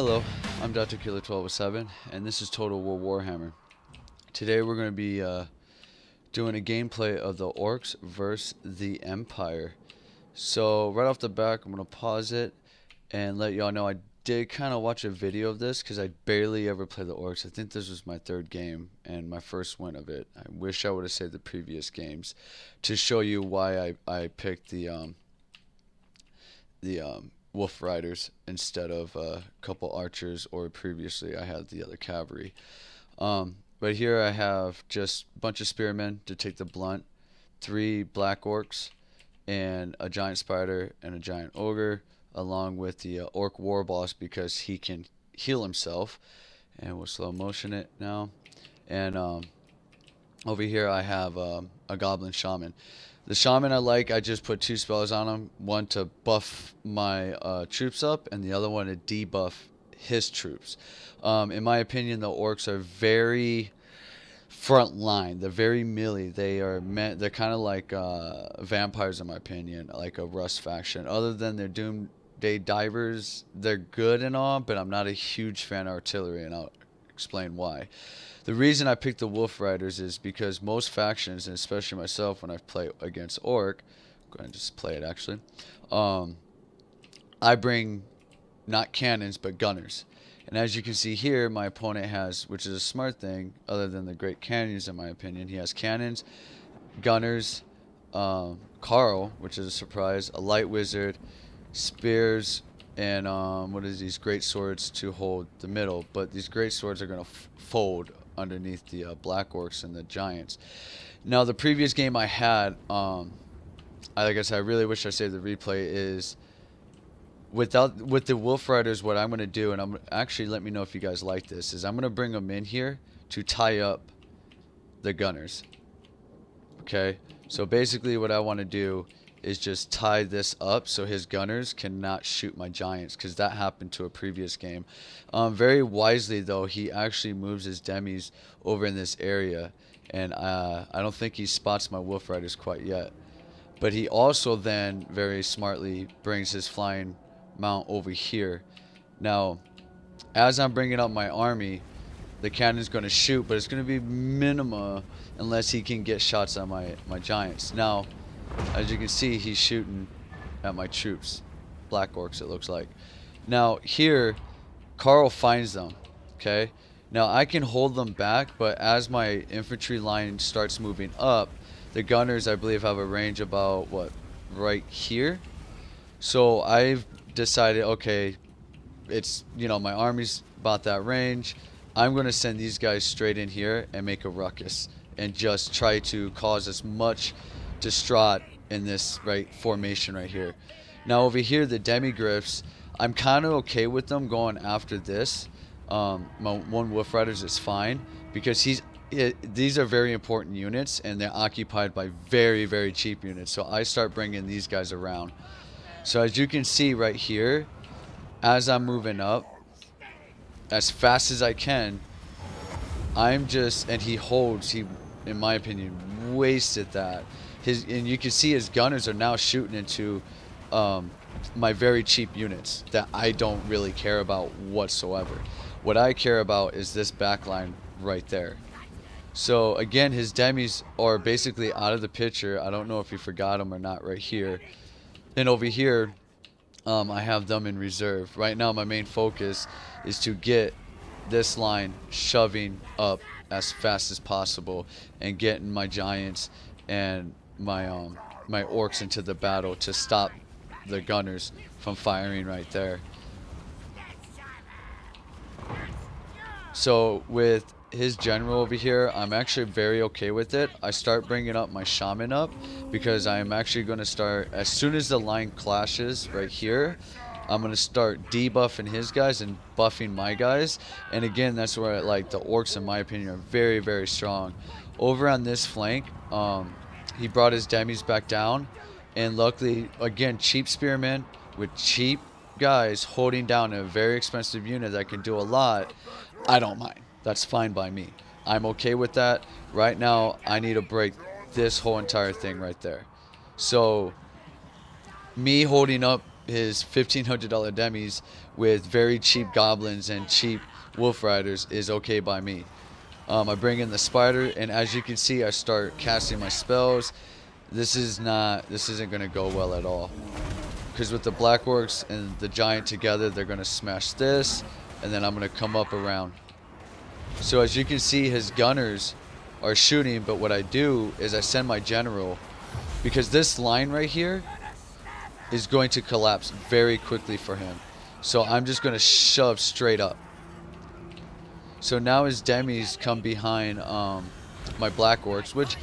Hello, I'm Dr. Killer 1207, and this is Total War Warhammer. Today we're going to be doing a gameplay of the Orcs versus the Empire. So right off the back, I'm going to pause it and let y'all know I did kind of watch a video of this because I barely ever play the Orcs. I think this was my third game and my first win of it. I wish I would have saved the previous games to show you why I picked the Wolf Riders instead of a couple archers, or previously I had the other cavalry. But here I have just a bunch of spearmen to take the blunt, 3 black orcs, and a giant spider and a giant ogre, along with the orc war boss because he can heal himself. And we'll slow motion it now. And over here I have a goblin shaman. The shaman I just put 2 spells on him. One to buff my troops up, and the other one to debuff his troops. In my opinion, the orcs are very front line. They're very melee. They're kind of like vampires in my opinion, like a Rust faction. Other than their Doomsday Divers, they're good and all, but I'm not a huge fan of artillery, and I'll explain why. The reason I picked the Wolf Riders is because most factions, and especially myself when I play against Orc, I'm going to just play it actually, I bring not cannons but gunners. And as you can see here, my opponent has, which is a smart thing, other than the Great Canyons in my opinion, he has cannons, gunners, Carl, which is a surprise, a light wizard, spears, and what is these great swords to hold the middle. But these great swords are going to fold underneath the black orcs and the giants. Now the previous game I had, like I said, I really wish I saved the replay, is with the Wolf Riders, what I'm going to do, and I'm actually, let me know if you guys like this, is I'm going to bring them in here to tie up the gunners. Okay, so basically what I want to do is just tie this up so his gunners cannot shoot my giants, because that happened to a previous game. Very wisely though, he actually moves his demis over in this area, and I don't think he spots my Wolf Riders quite yet. But he also then very smartly brings his flying mount over here. Now, as I'm bringing up my army, the cannon's going to shoot, but it's going to be minima unless he can get shots on my giants. Now, as you can see, he's shooting at my troops. Black orcs, it looks like. Now, here, Carl finds them. Okay? Now, I can hold them back, but as my infantry line starts moving up, the gunners, I believe, have a range about, what, right here? So, I've decided, okay, it's, my army's about that range. I'm going to send these guys straight in here and make a ruckus and just try to cause as much distraught in this formation right here. Now over here, the demigriffs, I'm kind of okay with them going after this. My one Wolf Riders is fine because these are very important units and they're occupied by very, very cheap units. So I start bringing these guys around. So as you can see right here, as I'm moving up as fast as I can, and he, in my opinion, wasted that. And you can see his gunners are now shooting into my very cheap units that I don't really care about whatsoever. What I care about is this back line right there. So again, his demis are basically out of the picture. I don't know if he forgot them or not right here. And over here, I have them in reserve. Right now my main focus is to get this line shoving up as fast as possible and getting my giants and my my orcs into the battle to stop the gunners from firing right there. So with his general over here, I'm actually very okay with it. I start bringing up my shaman up because I am actually going to start, as soon as the line clashes right here, I'm going to start debuffing his guys and buffing my guys. And again, that's where the orcs, in my opinion, are very, very strong. Over on this flank, he brought his demis back down, and luckily, again, cheap spearmen with cheap guys holding down a very expensive unit that can do a lot. I don't mind. That's fine by me. I'm okay with that. Right now, I need to break this whole entire thing right there. So, me holding up his $1,500 demis with very cheap goblins and cheap wolf riders is okay by me. I bring in the spider, and as you can see, I start casting my spells. This isn't gonna go well at all, because with the black orcs and the giant together, they're gonna smash this, and then I'm gonna come up around. So as you can see, his gunners are shooting, but what I do is I send my general, because this line right here is going to collapse very quickly for him. So I'm just going to shove straight up. So now his demis come behind my black orcs, which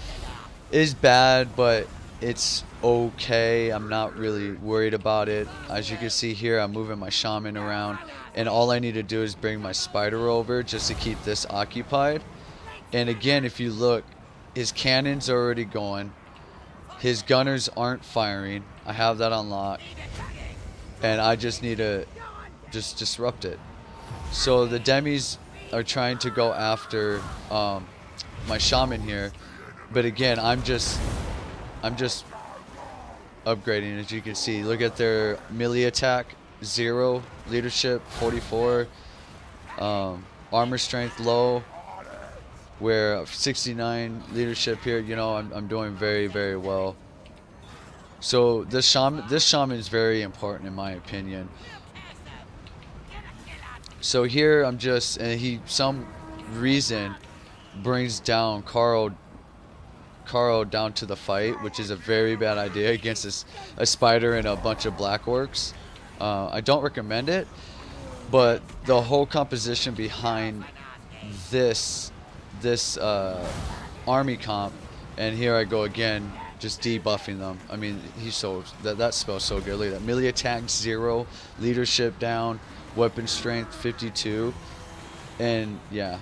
is bad, but it's okay. I'm not really worried about it. As you can see here, I'm moving my shaman around, and all I need to do is bring my spider over just to keep this occupied. And again, if you look, his cannons are already going. His gunners aren't firing. I have that unlocked. And I just need to just disrupt it. So the demis are trying to go after my shaman here. But again, I'm just upgrading, as you can see. Look at their melee attack, 0, leadership, 44, armor strength low. Where 69 leadership here, you know, I'm doing very, very well. So this shaman is very important in my opinion. So here I'm just, and he some reason brings down Carl down to the fight, which is a very bad idea against a spider and a bunch of black orcs. I don't recommend it, but the whole composition behind this army comp, and here I go again, just debuffing them. I mean, that spell's so good. Look at that. Melee attack 0, leadership down, weapon strength 52, and yeah.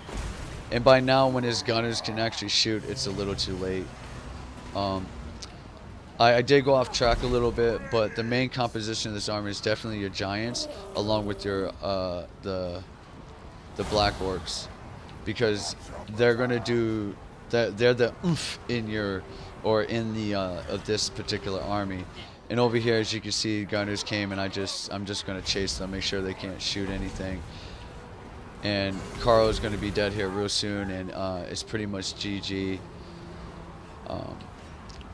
And by now, when his gunners can actually shoot, it's a little too late. I did go off track a little bit, but the main composition of this army is definitely your giants, along with your the black orcs, because they're gonna do that. They're the oomph in your in the of this particular army. And over here, as you can see, gunners came, and I'm just gonna chase them, make sure they can't shoot anything. And Carl is gonna be dead here real soon, and it's pretty much GG.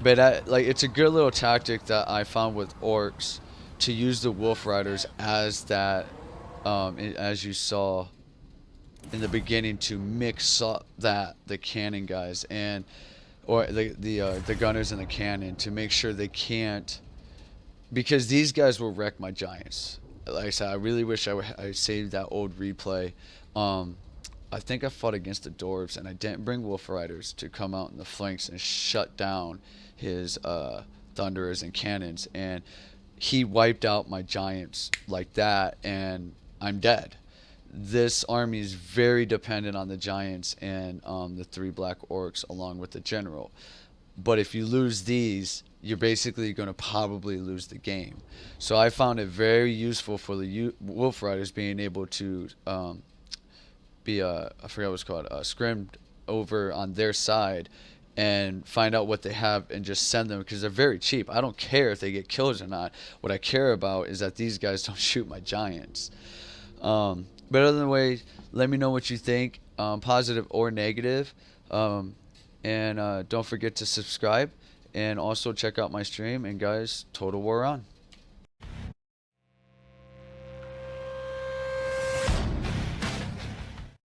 But like, it's a good little tactic that I found with orcs, to use the wolf riders as that, as you saw in the beginning, to mix up the cannon guys or the gunners and the cannon, to make sure they can't, because these guys will wreck my giants. Like I said, I really wish I saved that old replay. I think I fought against the dwarves, and I didn't bring wolf riders to come out in the flanks and shut down his thunderers and cannons, and he wiped out my giants like that, and I'm dead. This army is very dependent on the giants and the 3 black orcs along with the general. But if you lose these, you're basically going to probably lose the game. So I found it very useful for the wolf riders being able to be I forgot what it's called, scrimmed over on their side and find out what they have and just send them, because they're very cheap. I don't care if they get kills or not. What I care about is that these guys don't shoot my giants. But other than way, let me know what you think, positive or negative. And don't forget to subscribe, and also check out my stream. And guys, Total War on.